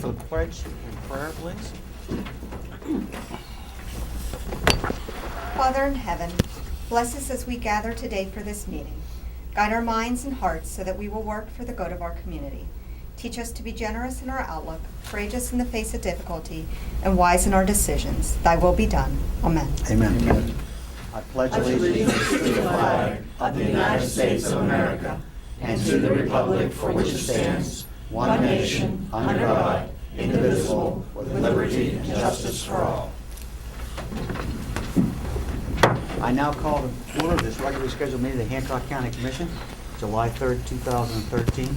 for the pledge and prayer, please. Father in heaven, bless us as we gather today for this meeting. Guide our minds and hearts so that we will work for the good of our community. Teach us to be generous in our outlook, courageous in the face of difficulty, and wise in our decisions. Thy will be done. Amen. Amen. I pledge allegiance to the flag of the United States of America and to the republic for which it stands, one nation, under God, indivisible, with liberty and justice for all. I now call to order this regularly scheduled meeting of the Hancock County Commission, July 3rd, 2013.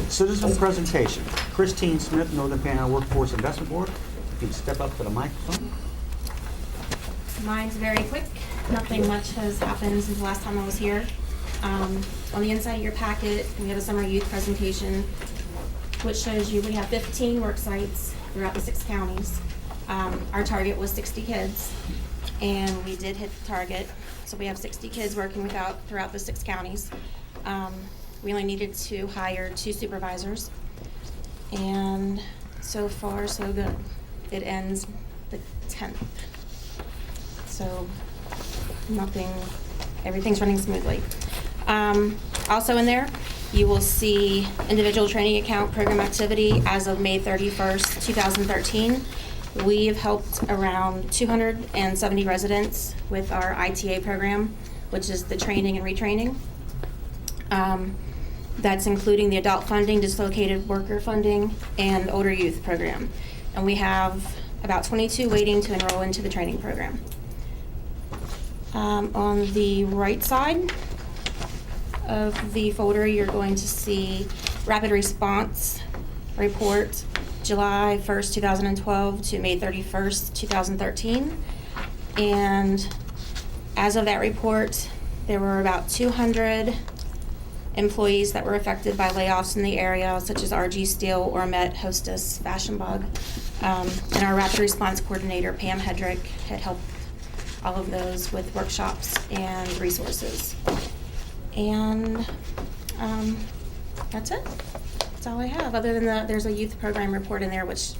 Citizen presentation. Christine Smith, Northern Panhandle Workforce Investment Board. If you can step up to the microphone. Mine's very quick. Nothing much has happened since the last time I was here. On the inside of your packet, we have a summer youth presentation, which shows you we have 15 work sites throughout the 6 counties. Our target was 60 kids, and we did hit the target. So we have 60 kids working throughout the 6 counties. We only needed to hire 2 supervisors, and so far so good. It ends the 10th. So everything's running smoothly. Also in there, you will see individual training account program activity as of May 31st, 2013. We've helped around 270 residents with our ITA program, which is the training and retraining. That's including the adult funding, dislocated worker funding, and older youth program. And we have about 22 waiting to enroll into the training program. On the right side of the folder, you're going to see rapid response report, July 1st, 2012 to May 31st, 2013. And as of that report, there were about 200 employees that were affected by layoffs in the area, such as RG Steel, Ormet, Hostess, Fashion Bug. And our rapid response coordinator, Pam Hedrick, had helped all of those with workshops and resources. And that's it. That's all I have, other than there's a youth program report in there which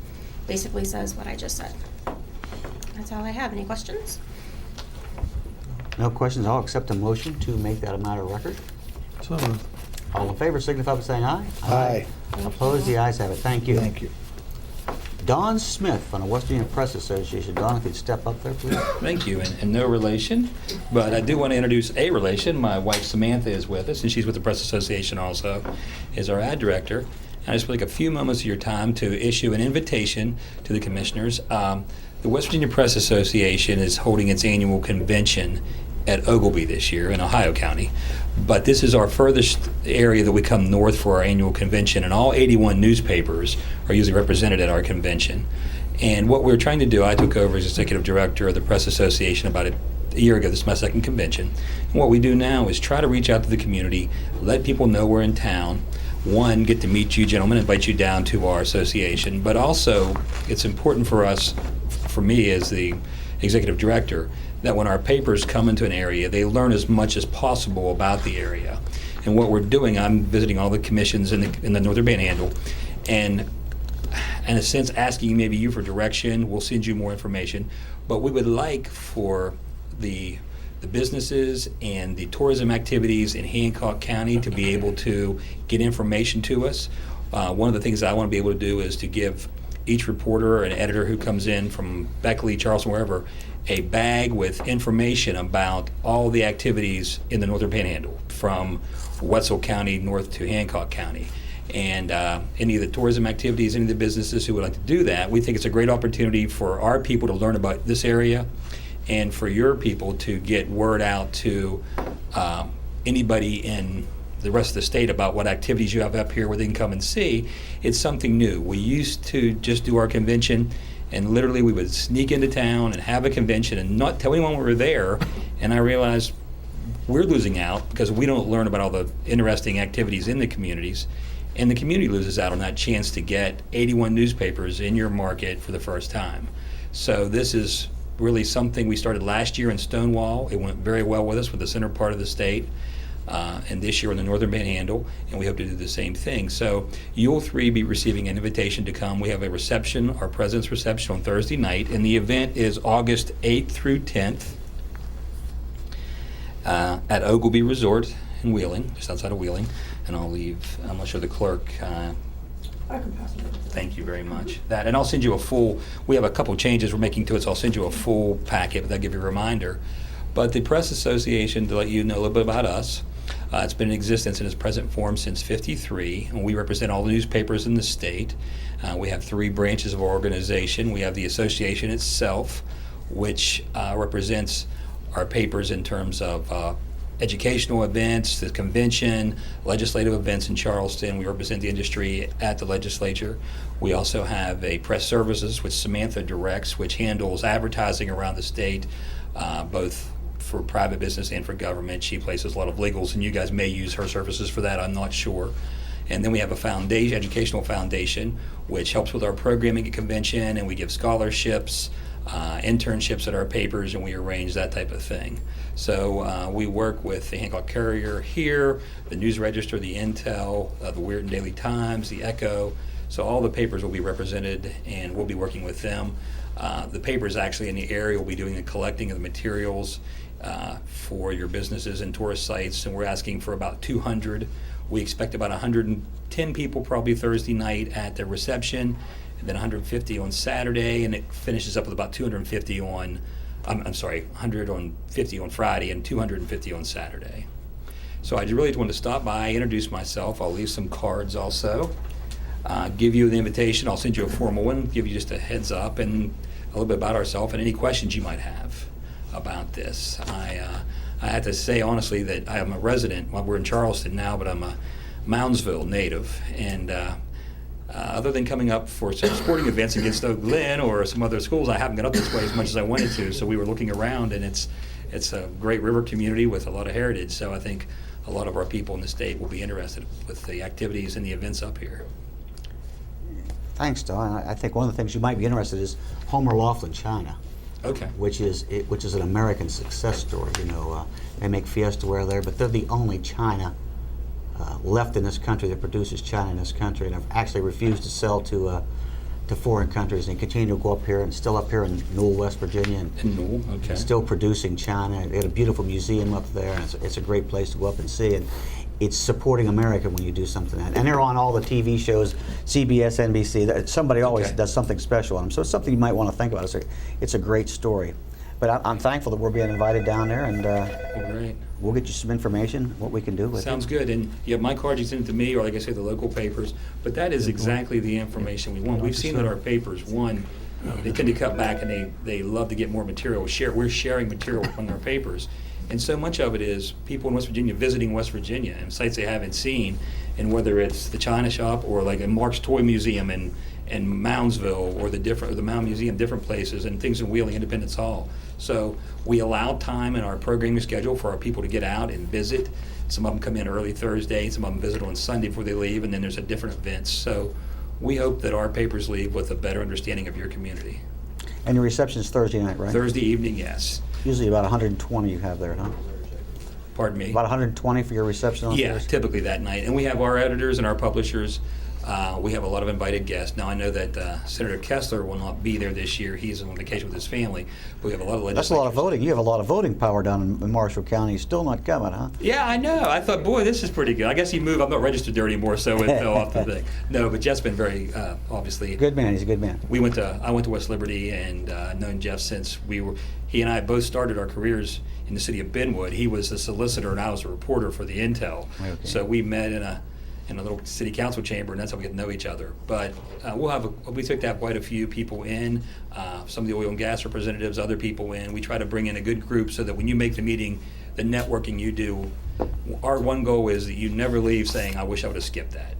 basically says what I just said. That's all I have. Any questions? No questions. I'll accept a motion to make that a matter of record. So moved. All in favor signify by saying aye. Aye. Opposed? The ayes have it. Thank you. Thank you. Don Smith from the West Virginia Press Association. Don, if you'd step up there, please. Thank you, and no relation, but I do want to introduce a relation. My wife Samantha is with us, and she's with the Press Association also, is our ad director. And I just would like a few moments of your time to issue an invitation to the commissioners. The West Virginia Press Association is holding its annual convention at Oglebay this year in Ohio County. But this is our furthest area that we come north for our annual convention, and all 81 newspapers are usually represented at our convention. And what we're trying to do, I took over as executive director of the Press Association about a year ago. This is my second convention. And what we do now is try to reach out to the community, let people know we're in town. One, get to meet you gentlemen, invite you down to our association, but also it's important for us, for me as the executive director, that when our papers come into an area, they learn as much as possible about the area. And what we're doing, I'm visiting all the commissions in the Northern Panhandle, and in a sense asking maybe you for direction. We'll send you more information, but we would like for the businesses and the tourism activities in Hancock County to be able to get information to us. One of the things I want to be able to do is to give each reporter or an editor who comes in from Beckley, Charleston, wherever, a bag with information about all the activities in the Northern Panhandle, from Wetzel County north to Hancock County. And any of the tourism activities, any of the businesses who would like to do that, we think it's a great opportunity for our people to learn about this area and for your people to get word out to anybody in the rest of the state about what activities you have up here where they can come and see. It's something new. We used to just do our convention, and literally we would sneak into town and have a convention and not tell anyone we were there. And I realized we're losing out because we don't learn about all the interesting activities in the communities. And the community loses out on that chance to get 81 newspapers in your market for the first time. So this is really something we started last year in Stonewall. It went very well with us with the center part of the state. And this year in the Northern Panhandle, and we hope to do the same thing. So you'll three be receiving an invitation to come. We have a reception, our President's reception on Thursday night, and the event is August 8th through 10th at Ogilvy Resort in Wheeling, just outside of Wheeling. And I'll leave, I'm not sure the clerk, I can pass it over. thank you very much. That, and I'll send you a full, we have a couple changes we're making to it, so I'll send you a full packet, but that'll give you a reminder. But the Press Association, to let you know a little bit about us, it's been in existence in its present form since '53, and we represent all the newspapers in the state. We have 3 branches of our organization. We have the association itself, which represents our papers in terms of educational events, the convention, legislative events in Charleston. We represent the industry at the legislature. We also have a press services, which Samantha directs, which handles advertising around the state, both for private business and for government. She places a lot of legals, and you guys may use her services for that, I'm not sure. And then we have a foundation, educational foundation, which helps with our programming at convention, and we give scholarships, internships at our papers, and we arrange that type of thing. So we work with the Hancock Courier here, the News Register, the Intel, the Weirton Daily Times, the Echo. So all the papers will be represented, and we'll be working with them. The papers actually in the area will be doing the collecting of the materials for your businesses and tourist sites, and we're asking for about 200. We expect about 110 people probably Thursday night at the reception, and then 150 on Saturday, and it finishes up with about 250 on, I'm sorry, 150 on Friday and 250 on Saturday. So I really just wanted to stop by, introduce myself. I'll leave some cards also. Give you the invitation. I'll send you a formal one, give you just a heads up and a little bit about ourselves and any questions you might have about this. I have to say honestly that I am a resident. Well, we're in Charleston now, but I'm a Moundsville native. And other than coming up for some sporting events against Oak Glen or some other schools, I haven't got up this way as much as I wanted to. So we were looking around, and it's a great river community with a lot of heritage. So I think a lot of our people in the state will be interested with the activities and the events up here. Thanks, Don. I think one of the things you might be interested in is Homer Laughlin China, Okay. which is an American success story. You know, they make Fiesta ware there, but they're the only China left in this country that produces China in this country, and have actually refused to sell to foreign countries, and continue to go up here, and still up here in Newell, West Virginia, and In Newell, okay. still producing China. They had a beautiful museum up there, and it's a great place to go up and see. And it's supporting America when you do something like that. And they're on all the TV shows, CBS, NBC. Somebody always Okay. does something special on them. So it's something you might want to think about. It's a great story. But I'm thankful that we're being invited down there, and Well, great. we'll get you some information, what we can do with Sounds it. good. And you have my card, you send it to me, or like I say, the local papers. But that is exactly the information we want. We've seen that our papers, one, they tend to cut back, and they love to get more material. We're sharing material from our papers. And so much of it is people in West Virginia visiting West Virginia and sites they haven't seen. And whether it's the China shop or like a Mark's Toy Museum in Moundsville, or the Mound Museum, different places, and things in Wheeling, Independence Hall. So we allow time in our programming schedule for our people to get out and visit. Some of them come in early Thursday, some of them visit on Sunday before they leave, and then there's a different events. So we hope that our papers leave with a better understanding of your community. And your reception is Thursday night, right? Thursday evening, yes. Usually about 120 you have there, huh? Pardon me? About 120 for your reception on Yeah, Thursday? typically that night. And we have our editors and our publishers. We have a lot of invited guests. Now, I know that Senator Kessler will not be there this year. He's on vacation with his family. But we have a lot of legislators. That's a lot of voting. You have a lot of voting power down in Marshall County. You're still not coming, huh? Yeah, I know. I thought, boy, this is pretty good. I guess he moved. I'm not registered there anymore, so it fell off the thing. No, but Jeff's been very, obviously. Good man. He's a good man. I went to West Liberty, and known Jeff since he and I both started our careers in the city of Benwood. He was a solicitor, and I was a reporter for the Intel. Okay. So we met in a little city council chamber, and that's how we get to know each other. But we expect to have quite a few people in, some of the oil and gas representatives, other people in. We try to bring in a good group so that when you make the meeting, the networking you do, our one goal is that you never leave saying, I wish I would have skipped that.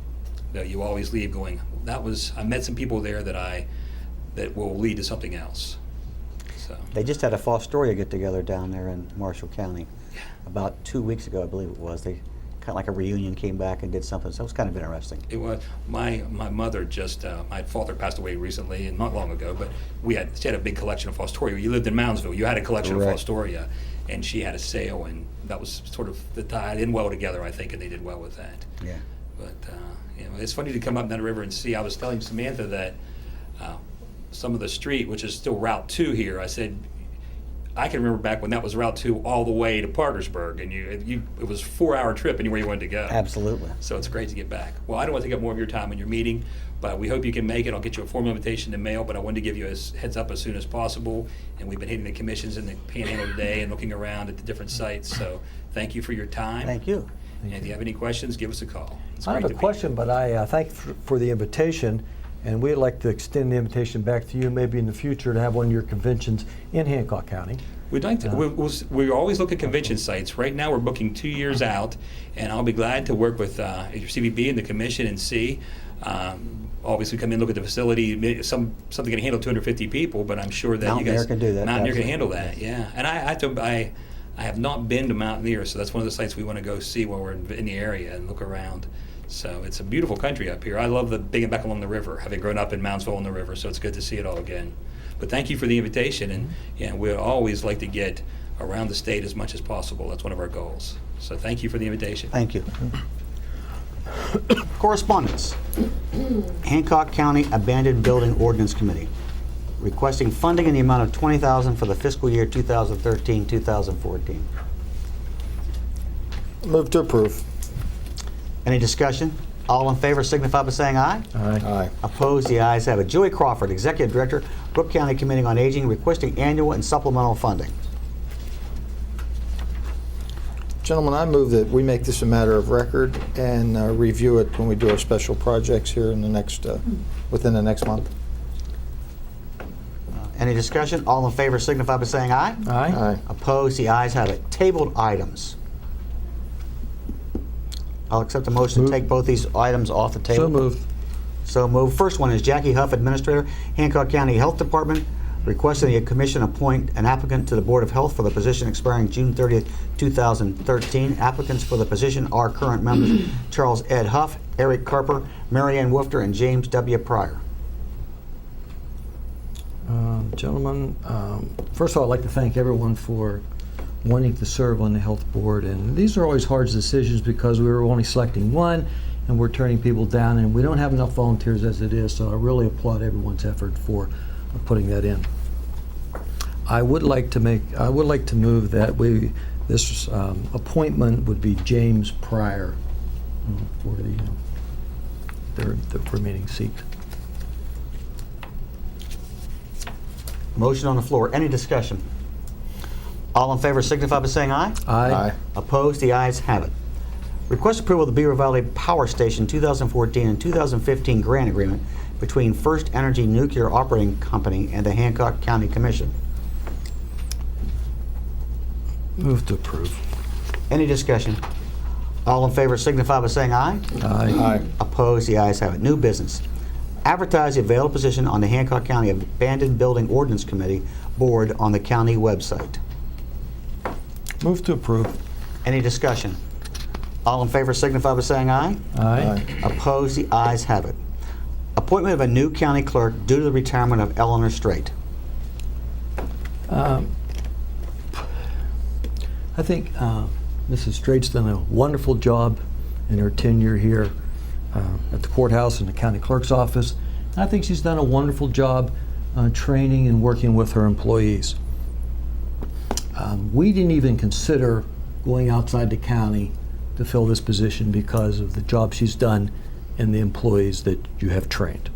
That you always leave going, I met some people there that will lead to something else. So. They just had a Fostoria get-together down there in Marshall County about 2 weeks ago, I believe it was. They kind of like a reunion, came back and did something, so it was kind of interesting. It was, my mother just, my father passed away recently and not long ago, but she had a big collection of Fostoria. You lived in Moundsville, you had a collection Correct. of Fostoria, and she had a sale, and that was sort of the tie in well together, I think, and they did well with that. Yeah. But, it's funny to come up down the river and see. I was telling Samantha that some of the street, which is still Route 2 here, I said, I can remember back when that was Route 2 all the way to Parkersburg, and it was a 4-hour trip anywhere you wanted to go. Absolutely. So it's great to get back. Well, I don't want to take up more of your time in your meeting, but we hope you can make it. I'll get you a formal invitation to mail, but I wanted to give you a heads up as soon as possible. And we've been hitting the commissions in the Panhandle today and looking around at the different sites. So thank you for your time. Thank you. And if you have any questions, give us a call. It's I have great a to be question, but I thank for the invitation, and we'd like to extend the invitation back to you maybe in the future to have one of your conventions in Hancock County. We'd like to. We always look at convention sites. Right now, we're booking 2 years out, and I'll be glad to work with your CVB and the commission and see. Obviously, come in, look at the facility. Something can handle 250 people, but I'm sure that Mountaineer you guys can do that, Mountaineer can absolutely. handle that. Yeah, and I have not been to Mountaineer, so that's one of the sites we want to go see while we're in the area and look around. So it's a beautiful country up here. I love being back along the river, having grown up in Moundsville on the river. So it's good to see it all again. But thank you for the invitation, and we'd always like to get around the state as much as possible. That's one of our goals. So thank you for the invitation. Thank you. Correspondence. Hancock County Abandoned Building Ordinance Committee requesting funding in the amount of $20,000 for the fiscal year 2013-2014. Move to approve. Any discussion? All in favor signify by saying aye. Aye. Opposed, the ayes have it. Joey Crawford, Executive Director, Brooke County Committee on Aging, requesting annual and supplemental funding. Gentlemen, I move that we make this a matter of record and review it when we do our special projects here in the next, within the next month. Any discussion? All in favor signify by saying aye. Aye. Opposed, the ayes have it. Tabled items. I'll accept the motion to Move. take both these items off the table. So moved. So moved. First one is Jackie Huff, Administrator, Hancock County Health Department, requesting the commission appoint an applicant to the Board of Health for the position expiring June 30th, 2013. Applicants for the position are current members Charles Ed Huff, Eric Carper, Marianne Woofter, and James W. Pryor. Gentlemen, first of all, I'd like to thank everyone for wanting to serve on the health board. And these are always hard decisions because we were only selecting one and we're turning people down, and we don't have enough volunteers as it is. So I really applaud everyone's effort for putting that in. I would like to move that this appointment would be James Pryor for the remaining seat. Motion on the floor. Any discussion? All in favor signify by saying aye. Aye. Opposed, the ayes have it. Request approval of the Beaver Valley Power Station 2014 and 2015 grant agreement between First Energy Nuclear Operating Company and the Hancock County Commission. Move to approve. Any discussion? All in favor signify by saying aye. Aye. Opposed, the ayes have it. New business. Advertise the available position on the Hancock County Abandoned Building Ordinance Committee Board on the county website. Move to approve. Any discussion? All in favor signify by saying aye. Aye. Opposed, the ayes have it. Appointment of a new county clerk due to the retirement of Eleanor Straight. I think Mrs. Straight's done a wonderful job in her tenure here at the courthouse and the county clerk's office. I think she's done a wonderful job training and working with her employees. We didn't even consider going outside the county to fill this position because of the job she's done and the employees that you have trained.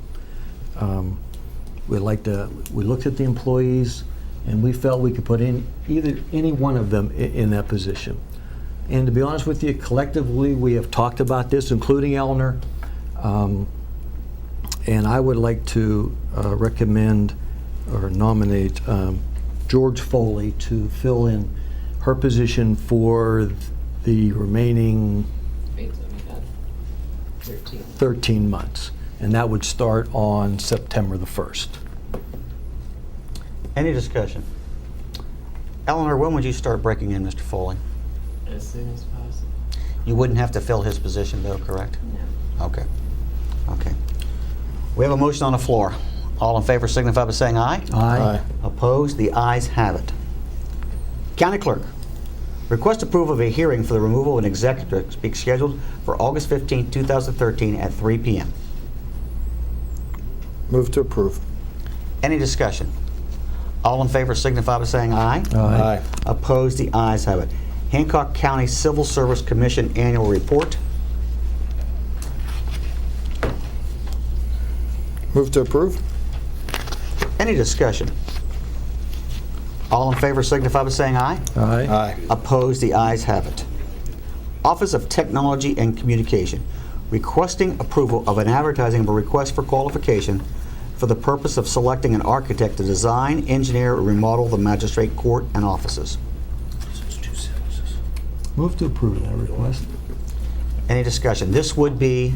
We looked at the employees and we felt we could put in any one of them in that position. And to be honest with you, collectively we have talked about this, including Eleanor. And I would like to recommend or nominate George Foley to fill in her position for the remaining 13 months. And that would start on September the 1st. Any discussion? Eleanor, when would you start breaking in, Mr. Foley? As soon as possible. You wouldn't have to fill his position though, correct? No. Okay. Okay. We have a motion on the floor. All in favor signify by saying aye. Aye. Opposed? The ayes have it. County Clerk, request approval of a hearing for the removal of an executive to be scheduled for August 15, 2013 at 3 p.m. Move to approve. Any discussion? All in favor signify by saying aye. Aye. Opposed? The ayes have it. Hancock County Civil Service Commission Annual Report. Move to approve. Any discussion? All in favor signify by saying aye. Aye. Aye. Opposed? The ayes have it. Office of Technology and Communication, requesting approval of an advertising of a request for qualification for the purpose of selecting an architect to design, engineer, or remodel the magistrate court and offices. Move to approve that request. Any discussion? This would be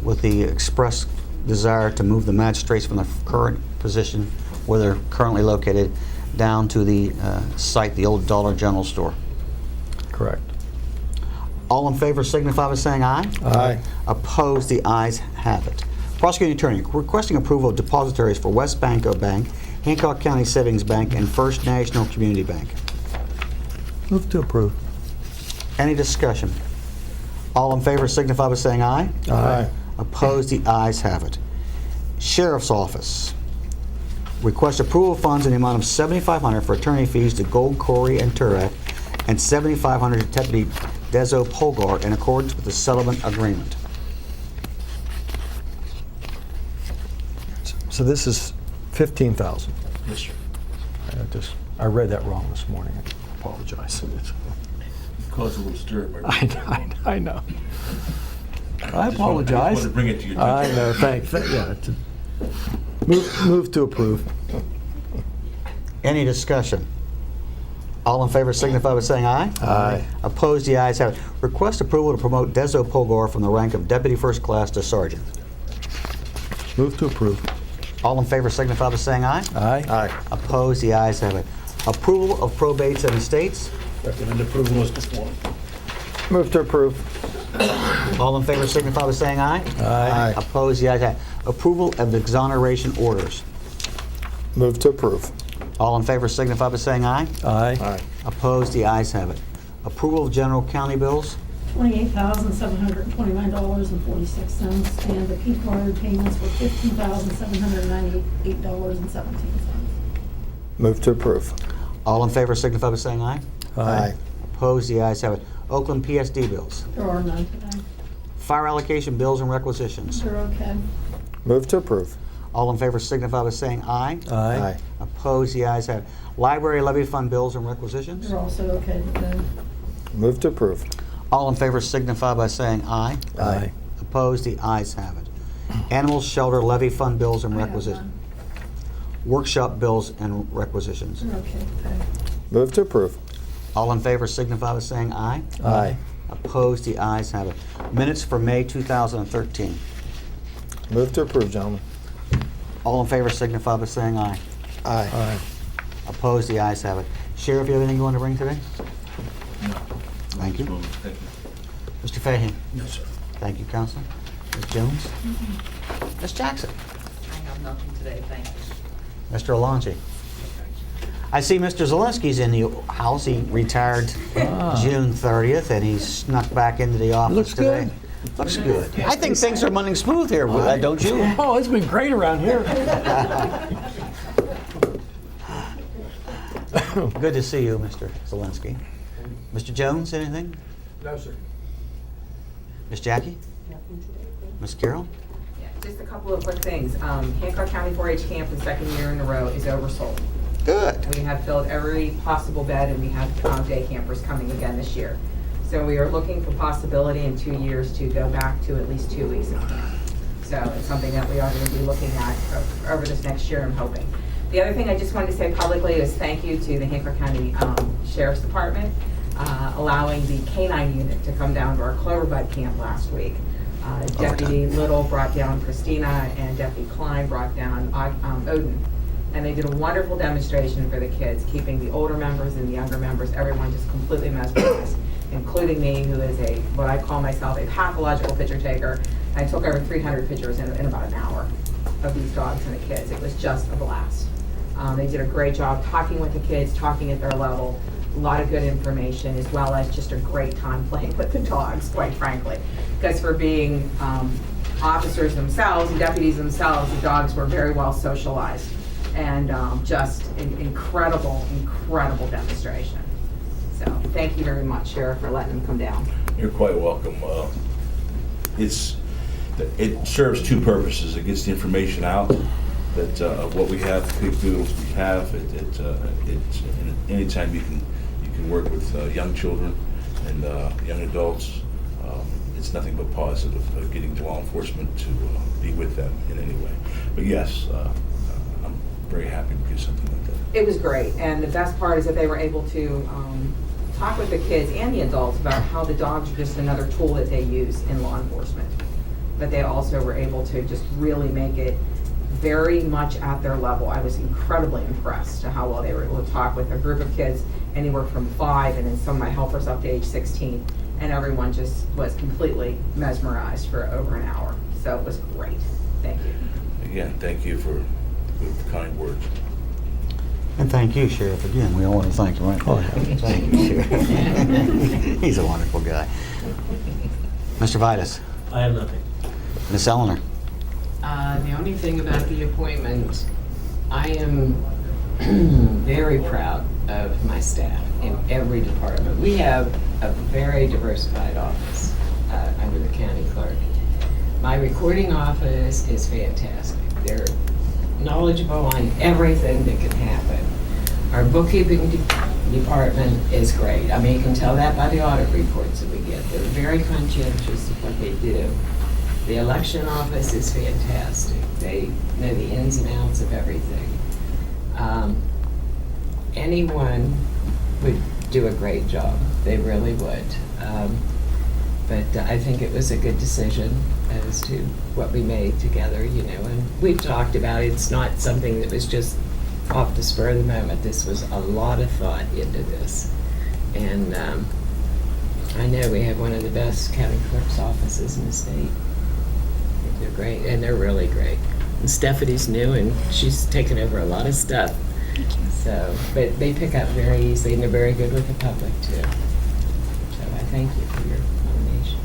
with the express desire to move the magistrates from the current position where they're currently located down to the site, the old Dollar General store. Correct. All in favor signify by saying aye. Aye. Opposed? The ayes have it. Prosecuting Attorney, requesting approval of depositories for West Banco Bank, Hancock County Savings Bank, and First National Community Bank. Move to approve. Any discussion? All in favor signify by saying aye. Aye. Opposed? The ayes have it. Sheriff's Office, request approval of funds in the amount of $7,500 for attorney fees to Gold, Corey, and Turek, and $7,500 to Deputy Dezo Polgar in accordance with the settlement agreement. So this is 15,000. Yes, sir. I read that wrong this morning. I apologize. Caused a little stir. I know. I just wanted apologize. to bring it to your I attention. know, yeah. Move to approve. Any discussion? All in favor signify by saying aye. Aye. Opposed? The ayes have it. Request approval to promote Dezo Polgar from the rank of Deputy First Class to Sergeant. Move to approve. All in favor signify by saying aye. Aye. Aye. Opposed? The ayes have it. Approval of probates and estates. Recommend approval as before. Move to approve. All in favor signify by saying aye. Aye. Opposed? The ayes have it. Approval of exoneration orders. Move to approve. All in favor signify by saying aye. Aye. Aye. Opposed? The ayes have it. Approval of general county bills. $28,721.46, and the P card payments were $15,798.17. Move to approve. All in favor signify by saying aye. Aye. Opposed? The ayes have it. Oakland PSD bills. There are none today. Fire allocation bills and requisitions. They're okay. Move to approve. All in favor signify by saying aye. Aye. Opposed? The ayes have it. Library levy fund bills and requisitions. They're also okay today. Move to approve. All in favor signify by saying aye. Aye. Opposed? The ayes have it. Animal shelter levy fund bills and I have requisitions. none. Workshop bills and requisitions. They're okay today. Move to approve. All in favor signify by saying aye. Aye. Opposed? The ayes have it. Minutes for May 2013. Move to approve, gentlemen. All in favor signify by saying aye. Aye. Aye. Opposed? The ayes have it. Sheriff, you have anything you want to bring today? No. Thank you. Thank you. Mr. Fahey? No, sir. Thank you, Counselor. Ms. Jones? Ms. Jackson? I have nothing today, thank you. Mr. Alonji? I see Mr. Zelinski's in the house. He retired June 30th, and he snuck back into the office Looks today. good. Looks good. I think things are running smooth here, don't you? Oh, it's been great around here. Good to see you, Mr. Zelinski. Mr. Jones, anything? No, sir. Miss Jackie? Miss Carol? Yeah, just a couple of quick things. Hancock County 4-H camp, the second year in a row, is oversold. Good. We have filled every possible bed, and we have day campers coming again this year. So we are looking for possibility in 2 years to go back to at least 2 weeks of camp. So it's something that we are going to be looking at over this next year, I'm hoping. The other thing I just wanted to say publicly is thank you to the Hancock County Sheriff's Department, allowing the K-9 unit to come down to our Cloverbud camp last week. Deputy Little brought down Christina, and Deputy Klein brought down Odin. And they did a wonderful demonstration for the kids, keeping the older members and the younger members, everyone just completely mesmerized. including me, who is what I call myself a pathological picture taker. I took over 300 pictures in about an hour of these dogs and the kids. It was just a blast. They did a great job talking with the kids, talking at their level, a lot of good information, as well as just a great time playing with the dogs, quite frankly. Because for being officers themselves and deputies themselves, the dogs were very well socialized, and just an incredible demonstration. So thank you very much, Sheriff, for letting them come down. You're quite welcome. It serves two purposes. It gets the information out that of what we have, the capabilities we have. Anytime you can work with young children and young adults, it's nothing but positive. Getting to law enforcement to be with them in any way. But yes, I'm very happy to do something like that. It was great, and the best part is that they were able to talk with the kids and the adults about how the dogs are just another tool that they use in law enforcement. But they also were able to just really make it very much at their level. I was incredibly impressed at how well they were able to talk with a group of kids anywhere from 5 and then some of my helpers up to age 16. And everyone just was completely mesmerized for over an hour. So it was great. Thank you. Again, thank you for the kind words. And thank you, Sheriff, again. We all want to thank you, right? Oh, yeah. Thank you, Sheriff. He's a wonderful guy. Mr. Vitus, I have nothing. Miss Eleanor. The only thing about the appointment, I am very proud of my staff in every department. We have a very diversified office under the county clerk. My recording office is fantastic. They're knowledgeable on everything that can happen. Our bookkeeping department is great. I mean, you can tell that by the audit reports that we get. They're very conscientious of what they do. The election office is fantastic. They know the ins and outs of everything. Anyone would do a great job. They really would. But I think it was a good decision as to what we made together, you know, and we've talked about it. It's not something that was just off the spur of the moment. This was a lot of thought into this. And I know we have one of the best county clerk's offices in the state. They're great, and they're really great. And Stephanie's new, and she's taken over a lot of stuff. So, but they pick up very easily, and they're very good with the public, too. So I thank you for your nomination.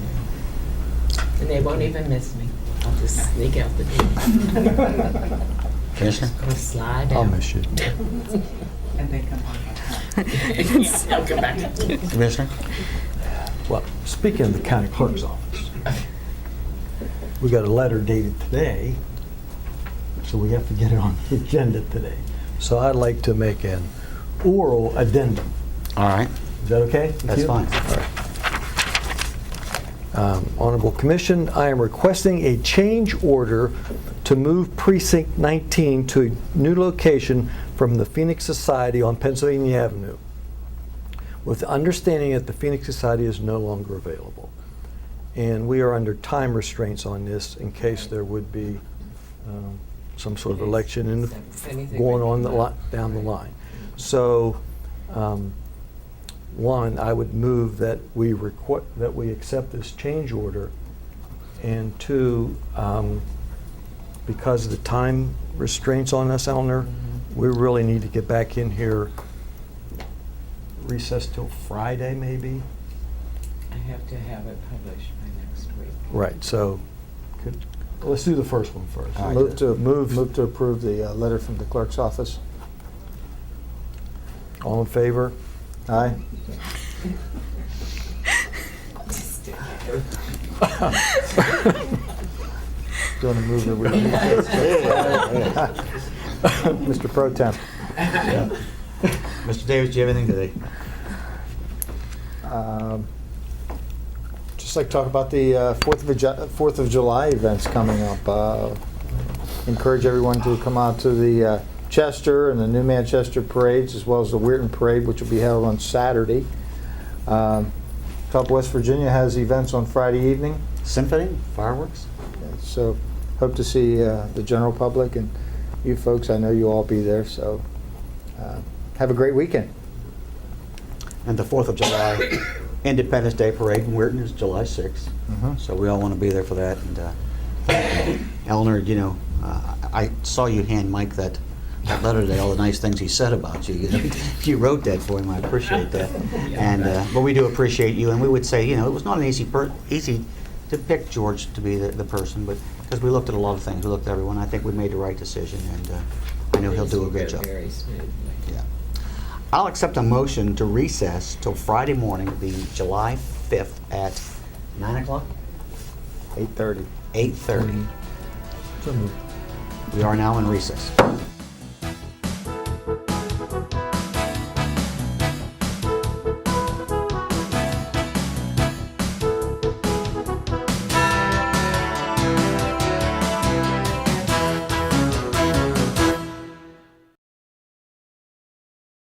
And they won't even miss me. I'll just sneak out the door. Commissioner? Go slide I'll out. miss you. And they come on. I'll come back. Commissioner? Well, speaking of the county clerk's office, we got a letter dated today, so we have to get it on the agenda today. So I'd like to make an oral addendum. All right. Is that okay with That's you? fine. All right. Honorable Commission, I am requesting a change order to move Precinct 19 to a new location from the Phoenix Society on Pennsylvania Avenue, with the understanding that the Phoenix Society is no longer available. And we are under time restraints on this in case there would be some sort of election going on down the line. So, one, I would move that we accept this change order, and two, because of the time restraints on us, Eleanor, we really need to get back in here. Recess till Friday, maybe. I have to have it published by next week. Right. So, let's do the first one first. All right. Move to approve the letter from the clerk's office. All in favor? Aye. Doing a move that we Mr. Pro Temp. Mr. Davis, do you have anything today? Just like to talk about the 4th of July events coming up. Encourage everyone to come out to the Chester and the New Manchester parades, as well as the Weirton Parade, which will be held on Saturday. Top West Virginia has events on Friday evening, Symphony? Fireworks? so hope to see the general public and you folks. I know you'll all be there, so have a great weekend. And the 4th of July Independence Day Parade in Weirton is July 6th. Mhm. So we all want to be there for that. And Eleanor, you know, I saw you hand Mike that letter today, all the nice things he said about you. You wrote that for him, I appreciate that. And, but we do appreciate you, and we would say, you know, it was not an easy to pick George to be the person, but, because we looked at a lot of things, we looked at everyone, I think we made the right decision, and I know he'll do a good job. Very smoothly. Yeah. I'll accept a motion to recess till Friday morning, the July 5th at 9 o'clock? 8:30. 8:30. So moved. We are now in recess.